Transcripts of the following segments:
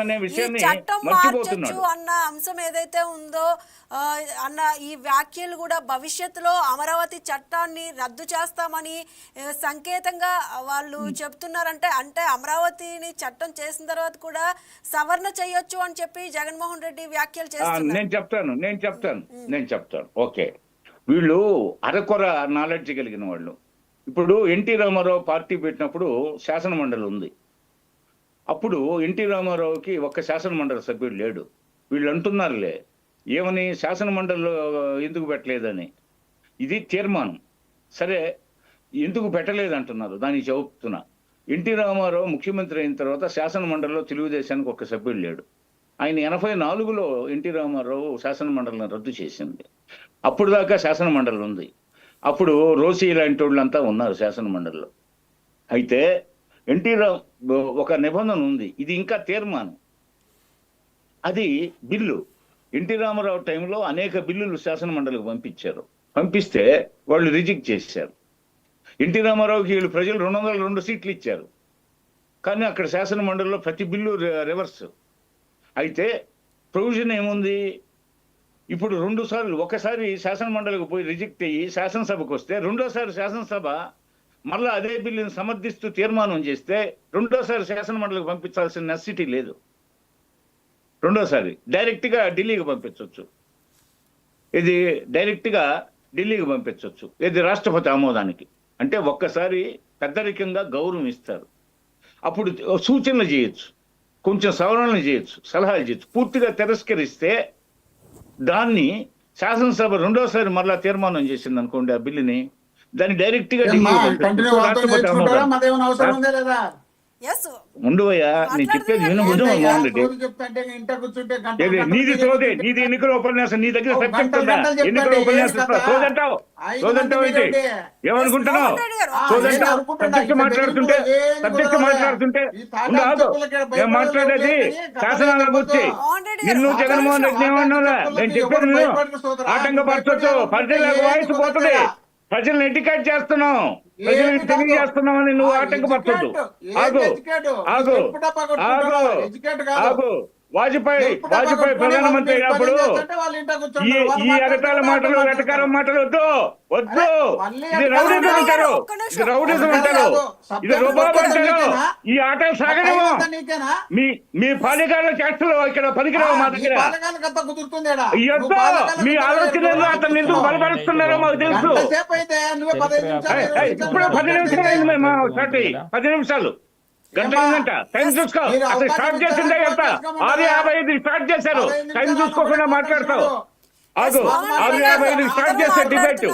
అనే ఈ విషయాన్ని చట్టం మార్చొచ్చు మర్చిపోతున్నాడు. అన్న అంశం ఏదైతే ఉందో అన్న ఈ వ్యాఖ్యలు కూడా భవిష్యత్తులో అమరావతి చట్టాన్ని రద్దు చేస్తామని సంకేతంగా వాళ్ళు చెప్తున్నారంటే, అంటే అమరావతిని చట్టం చేసిన తర్వాత కూడా సవరణ చేయొచ్చు అని చెప్పి జగన్మోహన్ రెడ్డి వ్యాఖ్యలు చేస్తున్నారు. నేను చెప్తాను. ఓకే, వీళ్ళు అరకొర నాలెడ్జ్ కలిగిన వాళ్ళు. ఇప్పుడు ఎన్టీ రామారావు పార్టీ పెట్టినప్పుడు శాసన మండలి ఉంది. అప్పుడు ఎన్టీ రామారావుకి ఒక్క శాసన మండలి సభ్యుడు లేడు. వీళ్ళు అంటున్నారులే ఏమని, శాసన మండలిలో ఎందుకు పెట్టలేదని. ఇది తీర్మానం. సరే, ఎందుకు పెట్టలేదు అంటున్నారు, దానికి చెబుతున్నా. ఎన్టీ రామారావు ముఖ్యమంత్రి అయిన తర్వాత శాసన మండలిలో తెలుగుదేశానికి ఒక్క సభ్యుడు లేడు. ఆయన 84లో ఎన్టీ రామారావు శాసన మండలిని రద్దు చేసింది. అప్పుడు దాకా శాసన మండలి ఉంది. అప్పుడు రోసి లాంటి వాళ్ళంతా ఉన్నారు శాసన మండలిలో. అయితే ఒక నిబంధన ఉంది, ఇది ఇంకా తీర్మానం, అది బిల్లు. ఎన్టీ రామారావు టైంలో అనేక బిల్లులు శాసన మండలికి పంపిస్తే వాళ్ళు రిజెక్ట్ చేశారు. ఎన్టీ రామారావుకి వీళ్ళు ప్రజలు 202 సీట్లు ఇచ్చారు, కానీ అక్కడ శాసన మండలిలో ప్రతి బిల్లు రివర్స్. అయితే ప్రొవిజన్ ఏముంది, ఇప్పుడు 2 సార్లు, ఒకసారి శాసన మండలికి పోయి రిజెక్ట్ అయ్యి శాసనసభకు వస్తే రెండోసారి శాసనసభ మళ్ళీ అదే బిల్లుని సమర్థిస్తూ తీర్మానం చేస్తే రెండోసారి శాసన మండలికి పంపించాల్సిన నెసిటీ లేదు. రెండోసారి డైరెక్ట్గా ఢిల్లీకి పంపించవచ్చు. ఇది రాష్ట్రపతి ఆమోదానికి. అంటే ఒక్కసారి పెద్దరికంగా గౌరవం ఇస్తారు. అప్పుడు సూచనలు చేయొచ్చు, కొంచెం సవరణలు చేయొచ్చు, సలహాలు చేయొచ్చు. పూర్తిగా తిరస్కరిస్తే దాన్ని శాసనసభ రెండోసారి మరలా తీర్మానం చేసింది అనుకోండి, ఆ బిల్లుని, దాన్ని డైరెక్ట్ గా ఉండవయ్యా. నేను చెప్పేది విను. నీది సోదే, నీది ఎన్నికల ఉపన్యాసం, నీ దగ్గర సబ్జెక్ట్ ఉందా? ఎన్నికల ఉపన్యాసం సోదంటావు ఏంటి? ఏమనుకుంటున్నావు? సోదంటావు. సబ్జెక్ట్ మాట్లాడుతుంటే నేను మాట్లాడేది శాసనాల గురించి. నిన్ను జగన్మోహన్ రెడ్డి ఏమన్నా నేను చెప్పేది నేను ఆటంకపరచొచ్చు. ప్రజలకు వాయిస్ పోతుంది, ప్రజలను ఎడ్యుకేట్ చేస్తున్నాం, ప్రజలను తెలియజేస్తున్నాం అని నువ్వు ఆటంకపరచొద్దు. ఆగు. వాజ్పేయి ప్రధానమంత్రి అయినప్పుడు ఈ ఎగతాళ మాటలు, వెటకారం మాటలు వద్దు. ఇది రౌడీజం అంటారు, ఇది రుబాబు అంటారు. ఈ ఆటలు సాగడము మీ పాలికాల చేష్టలు ఇక్కడ పనికిరావు. మా దగ్గర మీ ఆలోచనలు అతను ఎందుకు బలపరుస్తున్నారో మాకు తెలుసు. ఇప్పుడు 10 నిమిషాలు అయింది మేము 10 నిమిషాలు, గంట టైం చూసుకో. అసలు స్టార్ట్ చేసిందే ఎంత 6:55 స్టార్ట్ చేశారు. టైం చూసుకోకుండా మాట్లాడతావు. 6:55 స్టార్ట్ చేసే డిబేట్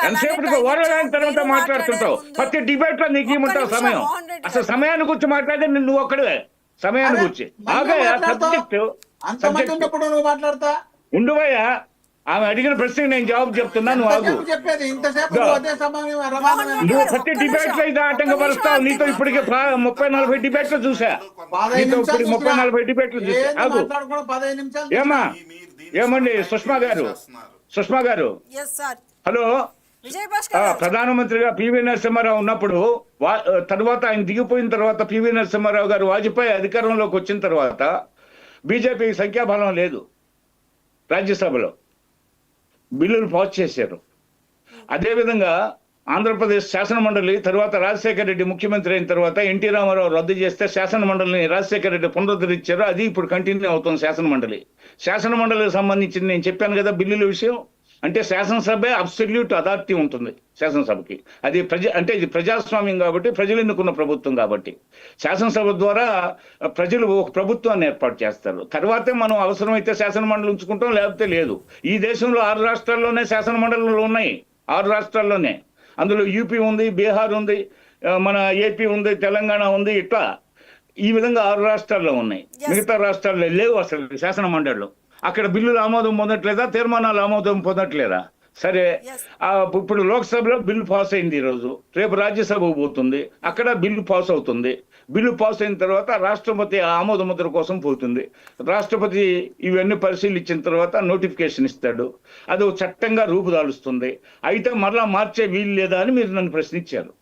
ఎంతసేపు ఓరలైన తర్వాత మాట్లాడుతుంటావు. ప్రతి డిబేట్ లో నీకు ఏముంటావు సమయం? అసలు సమయాన్ని గురించి మాట్లాడే నువ్వు ఒక్కడే సమయాన్ని గురించి. సబ్జెక్ట్ ఉండువయ్యా. ఆమె అడిగిన ప్రశ్నకి నేను జవాబు చెప్తున్నా, నువ్వు ఆగు. నువ్వు ప్రతి డిబేట్ లో ఇది ఆటంకపరుస్తావు. నీతో ఇప్పటికే 30-40 డిబేట్లు చూసా. నీతో ఇప్పుడు 30-40 డిబేట్లు చూసా. ఆగు. ఏమండి సుష్మా గారు, హలో. ప్రధానమంత్రిగా పివి నరసింహారావు ఉన్నప్పుడు, తర్వాత ఆయన దిగిపోయిన తర్వాత పివి నరసింహారావు గారు వాజ్పేయి అధికారంలోకి వచ్చిన తర్వాత బీజేపీ సంఖ్యాబలం లేదు, రాజ్యసభలో బిల్లులు పాస్ చేశారు. అదేవిధంగా ఆంధ్రప్రదేశ్ శాసన మండలి తర్వాత రాజశేఖర రెడ్డి ముఖ్యమంత్రి అయిన తర్వాత ఎన్టీ రామారావు రద్దు చేస్తే శాసన మండలిని రాజశేఖర రెడ్డి పునరుద్ధరించారు. అది ఇప్పుడు కంటిన్యూ అవుతుంది. శాసన మండలికి సంబంధించి నేను చెప్పాను కదా బిల్లుల విషయం. అంటే శాసనసభే అబ్సల్యూట్ అథారిటీ ఉంటుంది శాసనసభకి. అది ఇది ప్రజాస్వామ్యం కాబట్టి, ప్రజలు ఎన్నుకున్న ప్రభుత్వం కాబట్టి శాసనసభ ద్వారా ప్రజలు ఒక ప్రభుత్వాన్ని ఏర్పాటు చేస్తారు. తర్వాతే మనం అవసరమైతే శాసన మండలి ఉంచుకుంటాం, లేకపోతే లేదు. ఈ దేశంలో 6 రాష్ట్రాల్లోనే శాసన మండలిలు ఉన్నాయి. 6 రాష్ట్రాల్లోనే. అందులో యూపీ ఉంది, బీహార్ ఉంది, మన ఏపీ ఉంది, తెలంగాణ ఉంది. ఇట్లా ఈ విధంగా 6 రాష్ట్రాల్లో ఉన్నాయి. మిగతా రాష్ట్రాల్లో లేవు అసలు శాసన మండళ్ళు. అక్కడ బిల్లులు ఆమోదం పొందట్లేదా, తీర్మానాలు ఆమోదం పొందట్లేదా? సరే, ఇప్పుడు లోక్సభలో బిల్లు పాస్ అయింది, ఈరోజు రేపు రాజ్యసభకు పోతుంది, అక్కడ బిల్లు పాస్ అవుతుంది. బిల్లు పాస్ అయిన తర్వాత రాష్ట్రపతి ఆమోద ముద్ర కోసం పోతుంది. రాష్ట్రపతి ఇవన్నీ పరిశీలించిన తర్వాత నోటిఫికేషన్ ఇస్తాడు. అది చట్టంగా రూపుదాలుస్తుంది. అయితే మరలా మార్చే వీలు లేదా అని మీరు నన్ను ప్రశ్నించారు.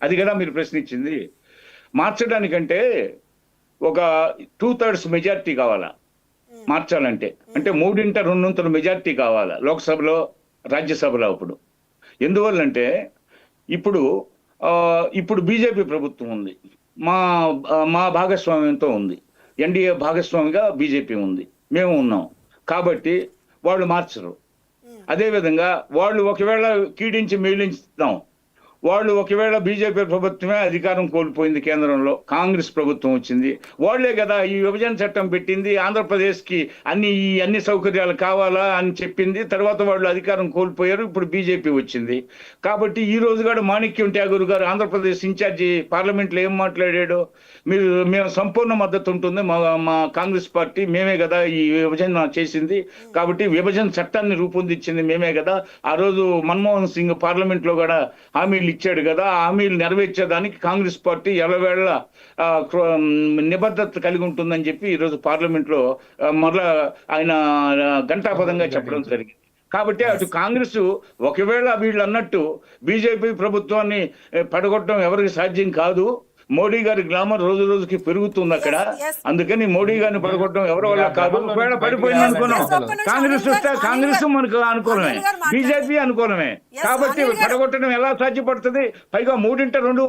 అది కదా మీరు ప్రశ్నించింది. మార్చడానికంటే ఒక 2/3 మెజారిటీ కావాలా మార్చాలంటే. అంటే 3/2 మెజారిటీ కావాలా లోక్సభలో, రాజ్యసభలో. అప్పుడు ఎందువల్లంటే ఇప్పుడు ఇప్పుడు బీజేపీ ప్రభుత్వం ఉంది, మా భాగస్వామ్యంతో ఉంది, ఎన్డీఏ భాగస్వామిగా బీజేపీ ఉంది, మేము ఉన్నాం. కాబట్టి వాళ్ళు మార్చరు. అదేవిధంగా వాళ్ళు ఒకవేళ కీడించి మేలించుతాం, వాళ్ళు ఒకవేళ బీజేపీ ప్రభుత్వమే అధికారం కోల్పోయింది, కేంద్రంలో కాంగ్రెస్ ప్రభుత్వం వచ్చింది, వాళ్లే కదా ఈ విభజన చట్టం పెట్టింది, ఆంధ్రప్రదేశ్కి అన్ని సౌకర్యాలు కావాలా అని చెప్పింది, తర్వాత వాళ్ళు అధికారం కోల్పోయారు, ఇప్పుడు బీజేపీ వచ్చింది. కాబట్టి ఈ రోజు కూడా మాణిక్యం ఠాగూర్ గారు ఆంధ్రప్రదేశ్ ఇన్ఛార్జి పార్లమెంట్లో ఏం మాట్లాడాడు, మేము సంపూర్ణ మద్దతు ఉంటుంది, మా కాంగ్రెస్ పార్టీ, మేమే కదా ఈ విభజన చేసింది, కాబట్టి విభజన చట్టాన్ని రూపొందించింది మేమే కదా. ఆ రోజు మన్మోహన్ సింగ్ పార్లమెంట్లో కూడా హామీలు ఇచ్చాడు కదా, ఆ హామీలు నెరవేర్చేదానికి కాంగ్రెస్ పార్టీ ఎల్లవేళ నిబద్ధత కలిగి ఉంటుందని చెప్పి ఈరోజు పార్లమెంట్ లో మరలా ఆయన ఘంటాపదంగా చెప్పడం జరిగింది. కాబట్టి అటు కాంగ్రెస్ ఒకవేళ వీళ్ళు అన్నట్టు బీజేపీ ప్రభుత్వాన్ని పడగొట్టడం ఎవరికి సాధ్యం కాదు. మోడీ గారి గ్లామర్ రోజు రోజుకి పెరుగుతుంది అక్కడ, అందుకని మోడీ గారిని పడగొట్టడం ఎవరి వల్ల కాదు. ఒకవేళ పడిపోయింది అనుకున్నాం, కాంగ్రెస్ వస్తే కాంగ్రెస్ మనకు అనుకూలమే, బీజేపీ అనుకూలమే. కాబట్టి పడగొట్టడం ఎలా సాధ్యపడుతుంది? పైగా 3/2